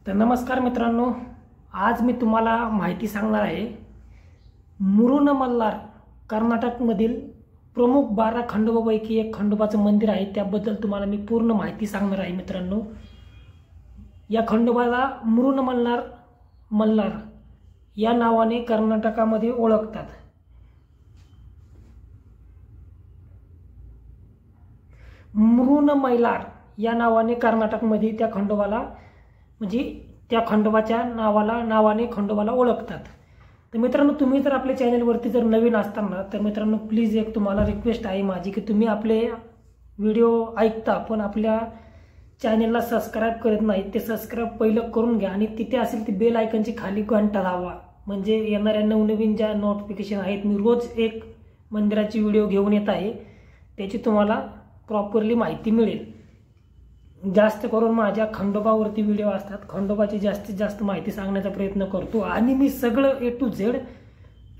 तर नमस्कार मित्रांनो, आज मी तुम्हाला माहिती सांगणार आहे मुरुन मल्लार कर्नाटकमधील प्रमुख 12 खंडोबापैकी एक खंडोबाचं मंदिर आहे। त्याबद्दल तुम्हाला मी पूर्ण माहिती सांगणार आहे मित्रांनो। या खंडोबाला मुरुन मल्लार या नावाने कर्नाटकामध्ये ओळखतात। मुरुन मल्लार या नावाने कर्नाटकमध्ये त्या खंडोबाला म्हणजे त्या खंडोबाच्या नावाने खंडोबाला ओळखतात। तर मित्रांनो, तुम्ही जर आपल्या चॅनलवरती जर नवीन असताना तर मित्रांनो प्लीज एक तुम्हाला रिक्वेस्ट आहे माझी की तुम्ही आपले व्हिडिओ ऐकता पण आपल्या चॅनलला सबस्क्राइब करत नाही, ते सबस्क्राइब पहिलं करून घ्या आणि तिथे असेल ती बेल आयकॉनची खाली घंटा दाबा, म्हणजे येणाऱ्या नवनवीन ज्या नोटिफिकेशन आहेत, मी रोज एक मंदिराची व्हिडिओ घेऊन येत आहे, त्याची तुम्हाला प्रॉपरली माहिती मिळेल। जास्त करून माझ्या खंडोबावरती व्हिडिओ असतात, खंडोबाची जास्तीत जास्त माहिती सांगण्याचा प्रयत्न करतो आणि मी सगळं A to Z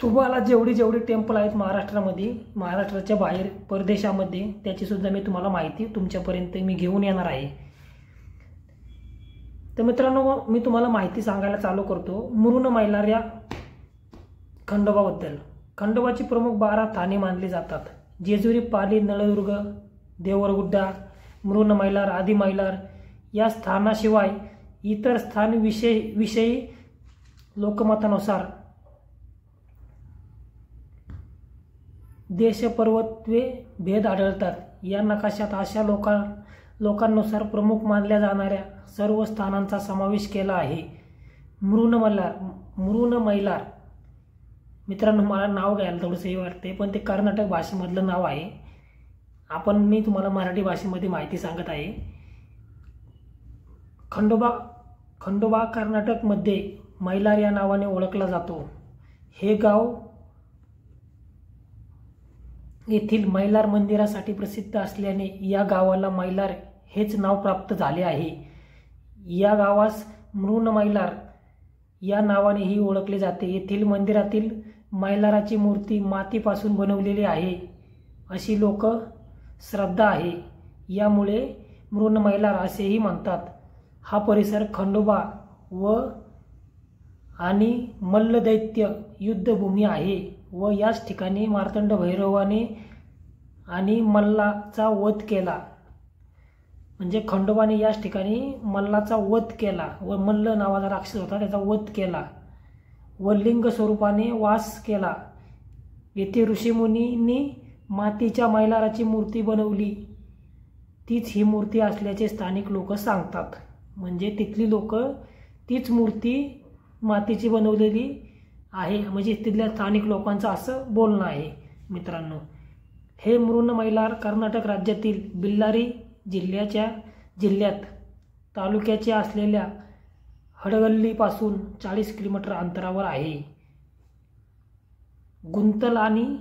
तुम्हाला जेवढी टेम्पल आहेत महाराष्ट्रामध्ये, महाराष्ट्राच्या बाहेर परदेशामध्ये, त्याची सुद्धा मी तुम्हाला माहिती तुमच्यापर्यंत मी घेऊन येणार आहे। तर मित्रांनो, मी तुम्हाला माहिती सांगायला चालू करतो मुरुन मल्लार या खंडोबाबद्दल। खंडोबाची प्रमुख 12 स्थाने मानली जातात। जेजुरी, पाली, नळदुर्ग, देवरगुड्डा, मुरुन मल्लार, आदि मल्लार या स्थानाशिवाय इतर स्थान विषयी लोकमतानुसार देशपर्वत्वे भेद आढळतात। या नकाशात अशा लोकांनुसार प्रमुख मानल्या जाणाऱ्या सर्व स्थानांचा समावेश केला आहे। मुरुन मल्लार मित्रांनो, मला नाव घ्यायला थोडंसं हे वाटते पण ते कर्नाटक भाषेमधलं नाव आहे। मी तुम्हाला मराठी भाषेमध्ये माहिती सांगत आहे। खंडोबा कर्नाटकमध्ये मल्लार या नावाने ओळखला जातो। हे गाव येथील मल्लार मंदिरासाठी प्रसिद्ध असल्याने या गावाला मल्लार हेच नाव प्राप्त झाले आहे। या गावास मुरुन मल्लार या नावानेही ओळखले जाते। येथील मंदिरातील मल्लाराची मूर्ती मातीपासून बनवलेली आहे अशी लोक श्रद्धा आहे, यामुळे मुरुन मल्लार असेही म्हणतात। हा परिसर खंडोबा आणि मल्लदैत्य युद्धभूमी आहे व याच ठिकाणी मार्तंड भैरवाने आणि मल्लाचा वध केला, म्हणजे खंडोबाने याच ठिकाणी मल्लाचा वध केला व मल्ल नावाचा राक्षस होता त्याचा वध केला व लिंग स्वरूपाने वास केला। येथे ऋषीमुनींनी मातीच्या मल्लाराची मूर्ती बनवली, तीच ही मूर्ती असल्याचे स्थानिक लोक सांगतात। म्हणजे तिथली लोक तीच मूर्ती मातीची बनवलेली आहे, म्हणजे तिथल्या स्थानिक लोकांचं असं बोलणं आहे। मित्रांनो, हे मुरुन मल्लार कर्नाटक राज्यातील बेल्लारी जिल्ह्यात तालुक्याचे असलेल्या हडगल्लीपासून 40 किलोमीटर अंतरावर आहे। गुंतल आणि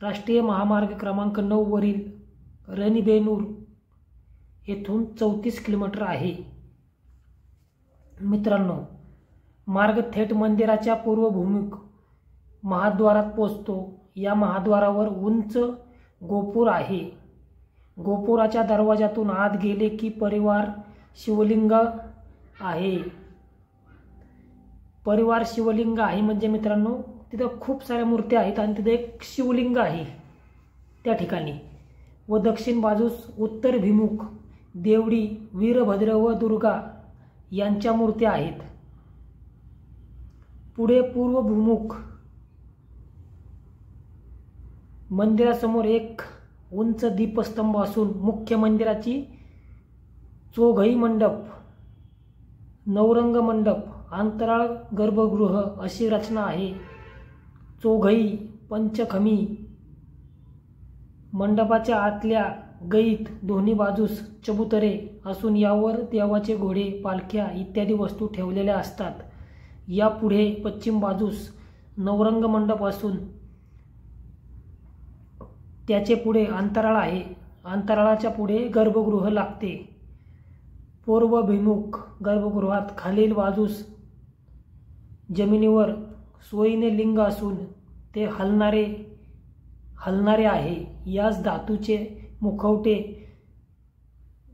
राष्ट्रीय महामार्ग क्रमांक 9 वरील रणीबेनूर येथून 34 किलोमीटर आहे। मित्रांनो, मार्ग थेट मंदिराच्या पूर्वभूमीक महाद्वारात पोहोचतो। या महाद्वारावर उंच गोपुर आहे। गोपुराच्या दरवाजातून आत गेले की परिवार शिवलिंग आहे। परिवार शिवलिंग आहे म्हणजे मित्रांनो तिथं खूप साऱ्या मूर्त्या आहेत आणि तिथे एक शिवलिंग आहे त्या ठिकाणी। व दक्षिण बाजूस उत्तरभिमुख देवडी, वीरभद्र व दुर्गा यांच्या मूर्त्या आहेत। पुढे पूर्वभिमुख मंदिरासमोर एक उंच दीपस्तंभ असून मुख्य मंदिराची चौघई मंडप, नवरंग मंडप, अंतराळ गर्भगृह अशी रचना आहे। चौघई पंचखमी मंडपाच्या आतल्या गईत दोन्ही बाजूस चबुतरे असून यावर देवाचे घोडे, पालख्या इत्यादी वस्तू ठेवलेल्या असतात। या पुढे पश्चिम बाजूस नवरंग मंडप असून त्याचे पुढे अंतराळ आहे। अंतराळाच्या पुढे गर्भगृह लागते। पूर्वभिमुख गर्भगृहात खालील बाजूस जमिनीवर सोयीने लिंग असून ते हलणारे आहे। यास धातूचे मुखवटे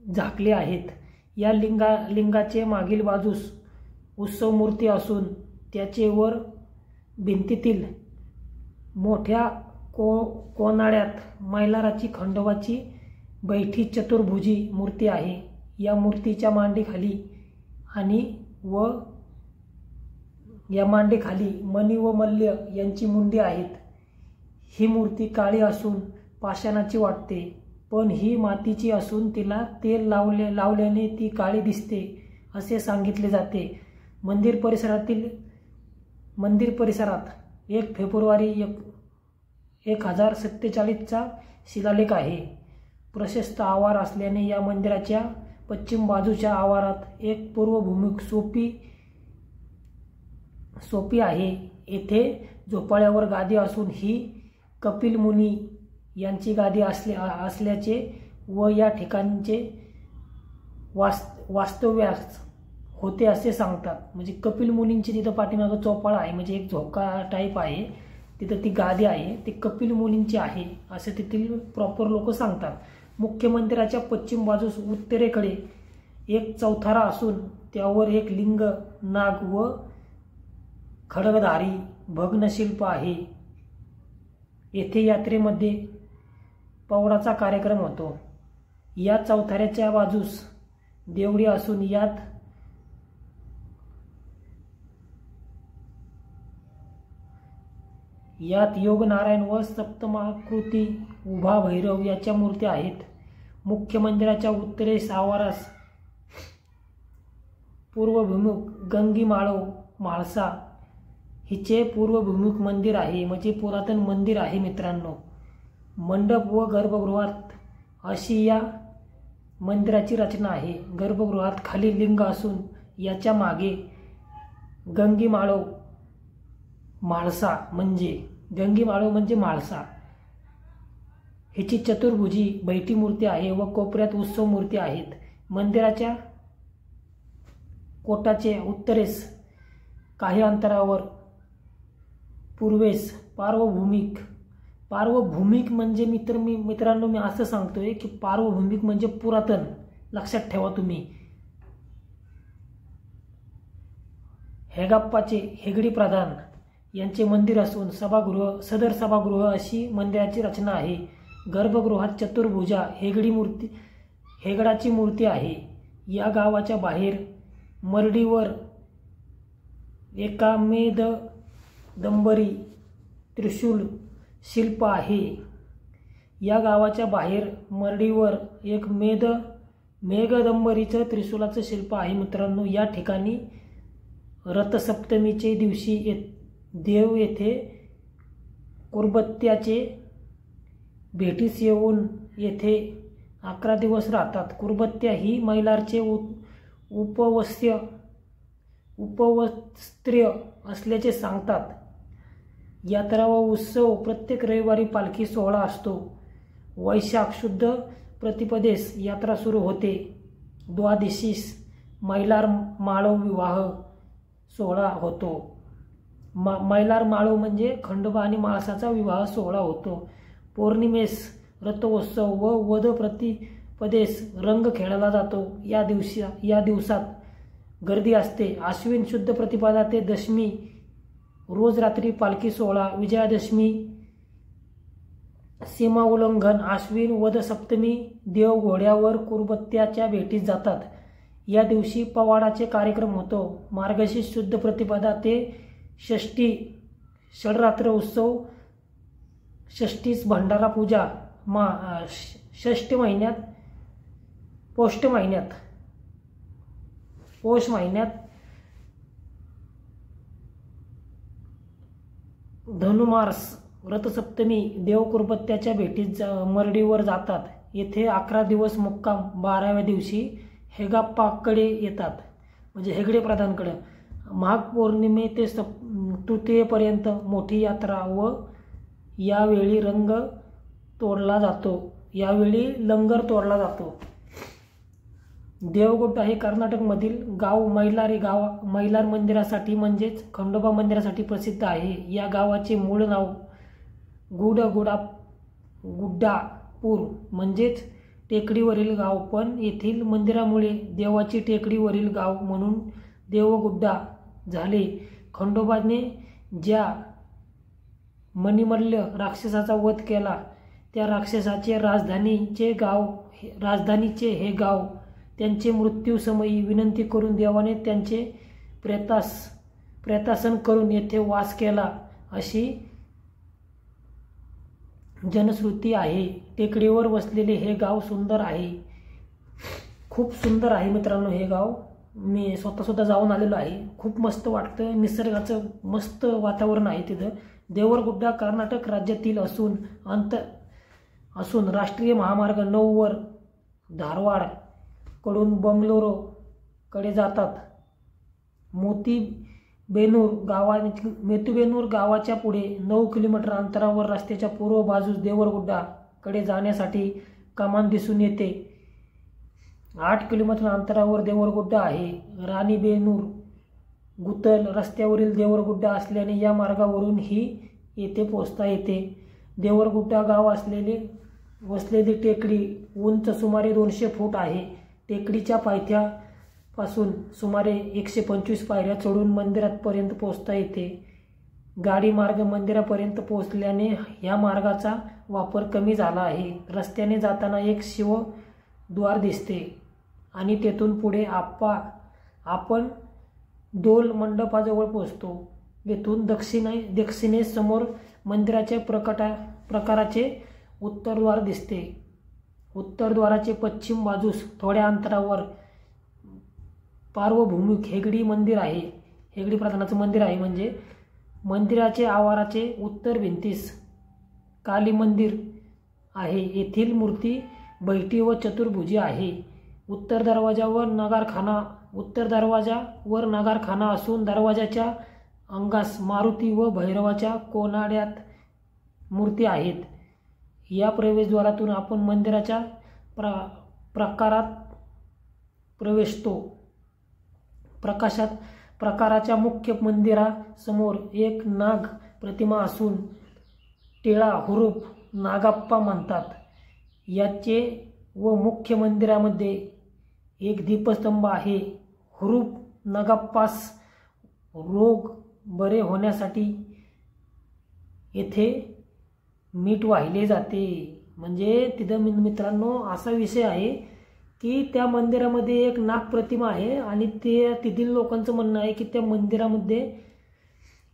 झाकले आहेत। या लिंगाचे मागील बाजूस उत्सव मूर्ती असून त्याचे वर भिंतीतील मोठ्या कोनाड्यात मैलाराची खंडोबाची बैठी चतुर्भुजी मूर्ती आहे। या मूर्तीच्या मांडीखाली या मांडीखाली मणी व मल्ल यांची मुंडी आहेत। ही मूर्ती काळी असून पाषाणाची वाटते, पण ही मातीची असून तिला तेल लावल्याने ती काळी दिसते असे सांगितले जाते। मंदिर परिसरात 1 फेब्रुवारी 1047चा शिलालेख आहे। प्रशस्त आवार असल्याने या मंदिराच्या पश्चिम बाजूच्या आवारात एक पूर्वभूमिक सोपी आहे। येथे झोपाळ्यावर गादी असून ही कपिल मुनी यांची गादी असल्याचे व या ठिकाणचे वास्तव्यास होते असे सांगतात। म्हणजे कपिल मुनींची तिथं पाठीमागं चौपाळा आहे, म्हणजे एक झोका टाईप आहे, तिथं ती गादी आहे, ती कपिल मुनींची आहे असे तेथील प्रॉपर लोक सांगतात। मुख्य मंदिराच्या पश्चिम बाजूस उत्तरेकडे एक चौथारा असून त्यावर एक लिंग, नाग व खडगधारी भग्नशिल्प आहे। येथे यात्रेमध्ये पवडाचा कार्यक्रम होतो। या चौथाऱ्याच्या बाजूस देवडी असून यात योग नारायण व सप्तमाकृती उभा भैरव याच्या मूर्ती आहेत। मुख्य मंदिराच्या उत्तरेस आवारास पूर्वभिमुख गंगी म्हाळसा हिचे पूर्वभिमुख मंदिर आहे, म्हणजे पुरातन मंदिर आहे मित्रांनो। मंडप व गर्भगृहात अशी या मंदिराची रचना आहे। गर्भगृहात खाली लिंग असून याच्या मागे गंगी म्हाळसा म्हणजे म्हाळसा हिची चतुर्भुजी बैठी मूर्ती आहे व कोपऱ्यात उत्सव मूर्ती आहेत। मंदिराच्या कोटाचे उत्तरेस काही अंतरावर पूर्वेस पार्वभूमिक म्हणजे मित्रांनो मी असं सांगतोय की पार्वभूमिक म्हणजे पुरातन, लक्षात ठेवा तुम्ही। हेगाप्पाचे हेगडी प्रधान यांचे मंदिर असून सदर सभागृह अशी मंदिराची रचना आहे। गर्भगृहात चतुर्भुजा हेगडाची मूर्ती आहे। या गावाच्या बाहेर मरडीवर एकामेदंबरी त्रिशूल शिल्प आहे। या गावाच्या बाहेर मरडीवर एक मेघदंबरीचं त्रिशूलाचं शिल्प आहे मित्रांनो। या ठिकाणी रथसप्तमीचे दिवशी देव येथे कुरबत्त्याचे भेटीस येऊन येथे 11 दिवस राहतात। कुरबत्त्या ही मैलारचे उपवस्त्र्य असल्याचे सांगतात। यात्रा व उत्सव प्रत्येक रविवारी पालखी सोहळा असतो। वैशाख शुद्ध प्रतिपदेस यात्रा सुरू होते। द्वादशीस मैलार माळव विवाह सोहळा होतो। मैलार माळव म्हणजे खंडोबा आणि म्हाळसाचा विवाह सोहळा होतो। पौर्णिमेस रथोत्सव व वध प्रतिपदेस रंग खेळला जातो। या दिवसात गर्दी असते। आश्विन शुद्ध प्रतिपदा ते दशमी रोज रात्री पालखी सोहळा। विजयादशमी सीमा उल्लंघन। आश्विन वध सप्तमी देव घोड्यावर कुरबत्त्याच्या भेटीस जातात। या दिवशी पवाडाचे कार्यक्रम होतो। मार्गशीर्ष शुद्ध प्रतिपदा ते षष्ठी षडरात्र उत्सव। षष्ठीस भंडारा पूजा। पौष महिन्यात धनुमास रथसप्तमी देव कुरबत्त्याच्या भेटीत मरडीवर जातात। येथे 11 दिवस मुक्काम। 12व्या दिवशी हेगाप्पाकडे येतात, म्हणजे हेगडे प्रधानकडे। माघ पौर्णिमे ते तृतीयेपर्यंत मोठी यात्रा व यावेळी लंगर तोडला जातो। देवगुड्डा हे कर्नाटकमधील गाव मैलार मंदिरासाठी म्हणजेच खंडोबा मंदिरासाठी प्रसिद्ध आहे। या गावाचे मूळ नाव गुड्डापूर म्हणजेच टेकडीवरील गाव, पण येथील मंदिरामुळे देवाची टेकडीवरील गाव म्हणून देवगुड्डा झाले. खंडोबाने ज्या मणिमल्ल राक्षसाचा वध केला त्या राक्षसाचे राजधानीचे हे गाव. त्यांचे मृत्यूसमयी विनंती करून देवाने त्यांचे प्रेतासन करून येथे वास केला अशी जनश्रुती आहे. टेकडीवर वसलेले हे गाव सुंदर आहे, खूप सुंदर आहे मित्रांनो. हे गाव मी स्वतः जाऊन आलेलो आहे. खूप मस्त वाटतं, निसर्गाचं मस्त वातावरण आहे तिथं. देवरगुड्डा कर्नाटक राज्यातील असून राष्ट्रीय महामार्ग 9 वर धारवाड कडून बंगलोरो कडे जातात. मोतीबेनूर गावाच्या पुढे 9 किलोमीटर अंतरावर रस्त्याच्या पूर्व बाजूस देवरगुड्डा कडे जाण्यासाठी कमान दिसून येते. 8 किलोमीटर अंतरावर देवरगुड्डा आहे. राणीबेनूर गुतल रस्त्यावरील देवरगुड्डा असल्याने या मार्गावरून ही येथे पोहोचता येते. देवरगुड्डा गाव वसलेली टेकडी उंच सुमारे 200 फूट आहे. टेकडीच्या पायथ्यापासून सुमारे 125 पायऱ्या चढून मंदिरापर्यंत पोहोचता येते. गाडी मार्ग मंदिरापर्यंत पोहोचल्याने या मार्गाचा वापर कमी झाला आहे. रस्त्याने जाताना एक शिवद्वार दिसते आणि तेथून पुढे आपण डोल मंडपाजवळ पोहोचतो. येथून दक्षिणेस समोर मंदिराच्या प्रकाराचे उत्तरद्वार दिसते. उत्तरद्वाराचे पश्चिम बाजूस थोड्या अंतरावर पार्वभूमिक हेगडी मंदिर आहे. हेगडी प्रधानाचं मंदिर आहे. म्हणजे मंदिराचे आवाराचे उत्तर भिंतीस काली मंदिर आहे. येथील मूर्ती बैठी व चतुर्भुजी आहे. उत्तर दरवाजावर नगारखाना असून दरवाजाच्या अंगास मारुती व भैरवाच्या कोनाड्यात मूर्ती आहेत. या प्रवेशद्वारातून आपण मंदिराच्या प्रकारात प्रवेशतो. प्रकाराच्या मुख्य मंदिरासमोर एक नाग प्रतिमा असून टिळा हुरूप नागाप्पा म्हणतात. याचे व मुख्य मंदिरामध्ये एक दीपस्तंभ आहे. हुरूप नागाप्पास रोग बरे होण्यासाठी येथे मीठ वाहिले जाते. म्हणजे तिथं मित्रांनो असा विषय आहे की त्या मंदिरामध्ये एक नाग प्रतिमा आहे आणि तिथील लोकांचं म्हणणं आहे की त्या मंदिरामध्ये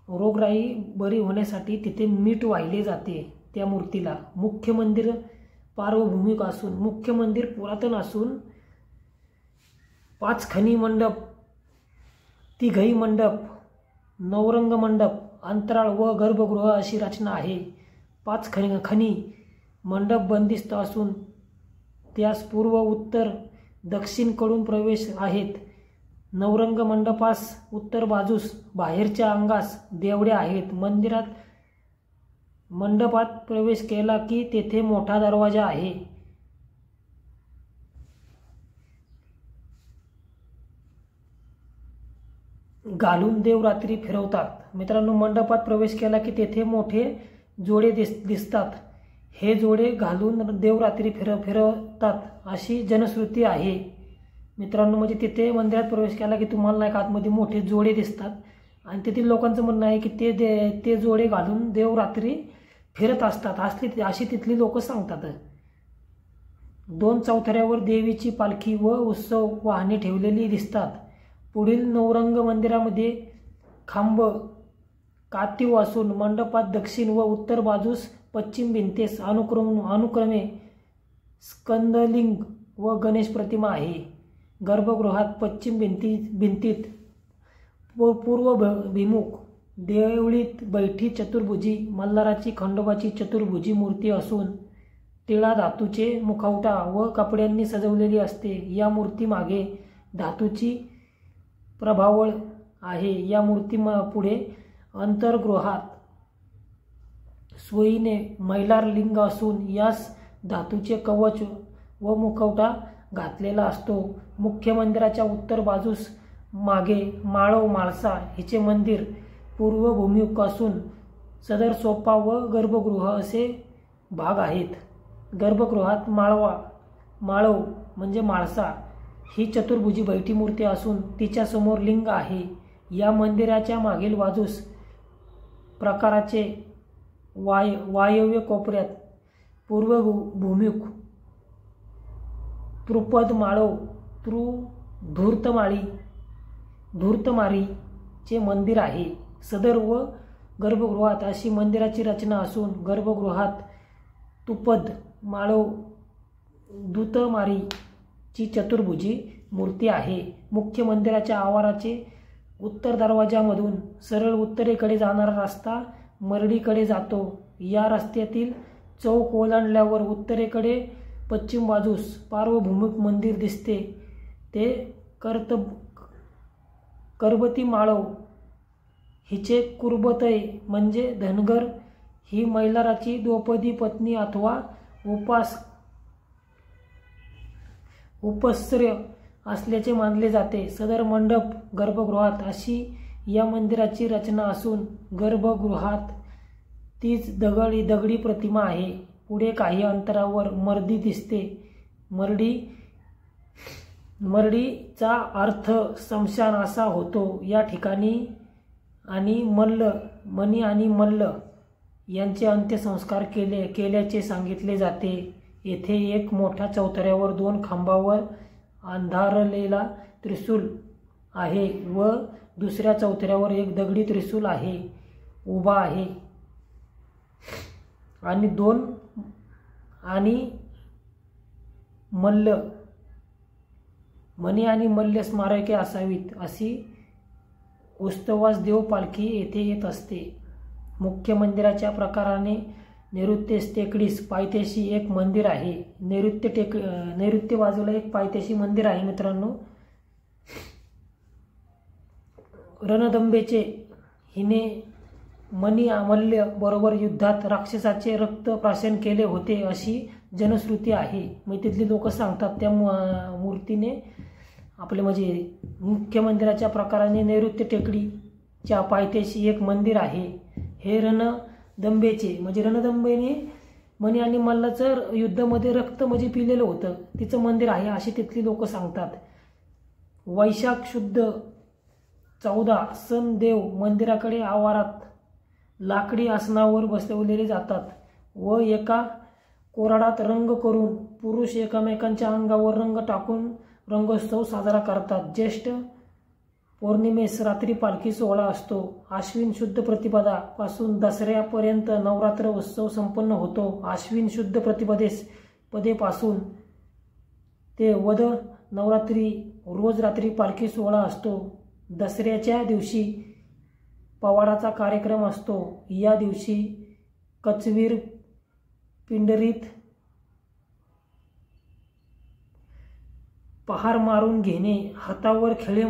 रोगराई बरी होण्यासाठी तिथे मीठ वाहिले जाते त्या मूर्तीला. मुख्य मंदिर पार्वभूमिक असून मुख्य मंदिर पुरातन असून 5 खणी मंडप, तिघई मंडप, नवरंग मंडप, अंतराळ व गर्भगृह अशी रचना आहे. 5 खणी मंडप बंदिस्त असून त्यास पूर्व, उत्तर, दक्षिणकडून प्रवेश आहेत. नवरंग मंडपास उत्तर बाजूस बाहेरच्या अंगास देवड्या आहेत. मंडपात प्रवेश केला की तेथे मोठा दरवाजा आहे. घालून देव रात्री फिरवतात. मित्रांनो, मंडपात प्रवेश केला की तेथे मोठे जोडे दिसतात. हे जोडे घालून देव रात्री फिरवतात अशी जनश्रुती आहे. मित्रांनो, म्हणजे तिथे मंदिरात प्रवेश केला की तुम्हाला नाही का आतमध्ये मोठे जोडे दिसतात आणि तेथील लोकांचं म्हणणं आहे की ते जोडे घालून देव रात्री फिरत असतात अशी तिथली लोक सांगतात. 2 चौथऱ्यावर देवीची पालखी व उत्सव वाहने ठेवलेली दिसतात. पुढील नवरंग मंदिरामध्ये खांब कातीव असून मंडपात दक्षिण व उत्तर बाजूस पश्चिम भिंतीस अनुक्रमे स्कंदलिंग व गणेश प्रतिमा आहे. गर्भगृहात पश्चिम भिंतीत पूर्वभिमुख देवळीत बैठी चतुर्भुजी मल्हाराची खंडोबाची चतुर्भुजी मूर्ती असून टिळा धातूचे मुखवटा व कपड्यांनी सजवलेली असते. या मूर्तीमागे धातूची प्रभावळ आहे. या मूर्ती पुढे अंतर्गृहात सोयीने मैलार लिंग असून यास धातूचे कवच व मुखवटा घातलेला असतो. मुख्य मंदिराच्या उत्तर बाजूस मागे माळव माळसा हिचे मंदिर पूर्वभूमिक असून सदर सोपा व गर्भगृह असे भाग आहेत. गर्भगृहात माळव म्हणजे म्हाळसा ही चतुर्भुजी बैठी मूर्ती असून तिच्यासमोर लिंग आहे. या मंदिराच्या मागील बाजूस प्रकाराचे वायव्य कोपऱ्यात पूर्वभूमीक तृपद माळव धूर्तमारीचे मंदिर आहे. सदर व गर्भगृहात अशी मंदिराची रचना असून गर्भगृहात तुपद माळव दूतमारीची चतुर्भुजी मूर्ती आहे. मुख्य मंदिराच्या आवाराचे उत्तर दरवाजामधून सरळ उत्तरेकडे जाणारा रस्ता मरडीकडे जातो. या रस्त्यातील चौक ओलांडल्यावर उत्तरेकडे पश्चिम बाजूस पार्वभूमिक मंदिर दिसते. ते करबती माळव हिचे कुर्बतय म्हणजे धनगर ही मैलाराची द्रौपदी पत्नी अथवा उपस्र्य असल्याचे मानले जाते. सदर मंडप गर्भगृहात अशी या मंदिराची रचना असून गर्भगृहात तीच दगडी प्रतिमा आहे. पुढे काही अंतरावर मरडी दिसते. मरडीचा अर्थ स्मशान असा होतो. या ठिकाणी मणी आणि मल्ल यांचे अंत्यसंस्कार केल्याचे सांगितले जाते. येथे एक मोठ्या चौथऱ्यावर 2 खांबावर अंधारलेला त्रिशूल आहे व दुसऱ्या चौथऱ्यावर एक दगडी त्रिशूल उभा आहे आणि मणी आणि मल्ल स्मारके असावीत. अशी उत्सवास देव पालखी येथे येत असते. मुख्य मंदिराच्या प्रकाराने नैऋत्य टेकडीस पायथ्याशी एक मंदिर आहे. नैऋत्य बाजूला एक पायथ्याशी मंदिर आहे मित्रांनो. रणदंबेचे हिने मणी मल्ल बरोबर युद्धात राक्षसाचे रक्त प्राशन केले होते अशी जनश्रुती आहे. मग तिथली लोक सांगतात. त्या मूर्तीने आपले म्हणजे मुख्य मंदिराच्या प्रकाराने नैऋत्य टेकडीच्या पायथ्याशी एक मंदिर आहे. हे रणदंबेचे म्हणजे रणदंबेने मणी आणि मल्लाचं युद्धामध्ये रक्त म्हणजे पिलेलं होतं तिचं मंदिर आहे अशी तिथली लोक सांगतात. वैशाख शुद्ध 14 सण देव मंदिराकडे आवारात लाकडी आसनावर बसवलेले जातात व एका कोराडात रंग करून पुरुष एकमेकांच्या अंगावर रंग टाकून रंगोत्सव साजरा करतात. ज्येष्ठ पौर्णिमेस रात्री पालखी सोहळा असतो. आश्विन शुद्ध प्रतिपदा पासून दसऱ्यापर्यंत नवरात्र उत्सव संपन्न होतो. आश्विन शुद्ध प्रतिपदेपासून ते वद नवरात्री रोज रात्री पालखी सोहळा असतो. दसऱ्याच्या दिवशी पवाडाचा कार्यक्रम असतो. या दिवशी कचवीर पिंडरीत पहार मारून घेणे, हातावर खिळे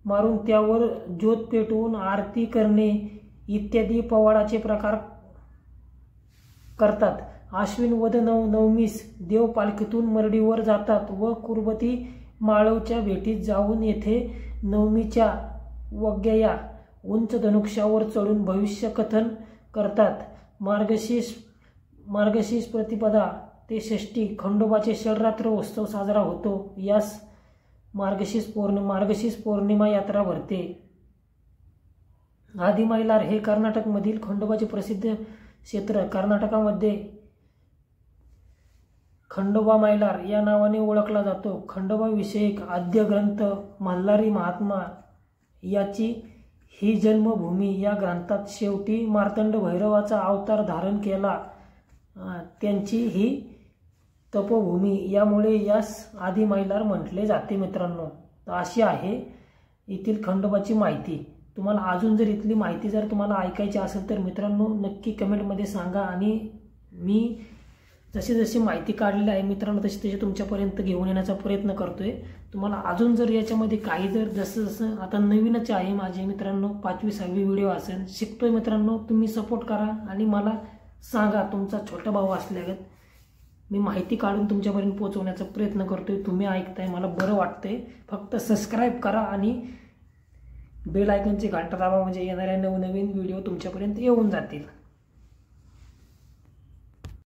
मारून त्यावर ज्योत पेटवून आरती करणे इत्यादी पवाडाचे प्रकार करतात. आश्विन वद नवमीस देव पालखीतून मरडीवर जातात व कुर्बती माळवच्या भेटीत जाऊन येथे नवमीच्या वग्या उंच धनुष्यावर चढून भविष्य कथन करतात. मार्गशीर्ष प्रतिपदा ते षष्ठी खंडोबाचे षडरात्र उत्सव साजरा होतो. यास मार्गशीर्ष पौर्णिमा यात्रा भरते. आदिमैलार हे कर्नाटकमधील खंडोबाचे प्रसिद्ध क्षेत्र. कर्नाटकामध्ये खंडोबा मैलार या नावाने ओळखला जातो. खंडोबा विषयक आद्य ग्रंथ मल्हारी महात्मा याची ही जन्मभूमी. या ग्रंथात शेवटी मार्तंड भैरवाचा अवतार धारण केला त्यांची ही तपोभूमी. यामुळे यास आदिमैलार म्हटले जाते. मित्रांनो तर अशी आहे येथील खंडोबाची माहिती. तुम्हाला अजून जर इथली माहिती जर तुम्हाला ऐकायची असेल तर मित्रांनो नक्की कमेंटमध्ये सांगा आणि मी जशी माहिती काढलेली आहे मित्रांनो तशी तुमच्यापर्यंत घेऊन येण्याचा प्रयत्न करतोय. तुम्हाला अजून जर याच्यामध्ये काही जर जसं आता नवीनच आहे माझे मित्रांनो 5वी 6वी व्हिडिओ असेल शिकतोय मित्रांनो तुम्ही सपोर्ट करा आणि मला सांगा. तुमचा छोटा भाऊ असल्यागत मी माहिती काढून तुमच्यापर्यंत पोहोचवण्याचा प्रयत्न करतोय. तुम्ही ऐकताय मला बरं वाटतंय. फक्त सबस्क्राईब करा आणि बेल आयकॉनची घंटा दाबा म्हणजे येणाऱ्या नवनवीन व्हिडिओ तुमच्यापर्यंत येऊन जातील.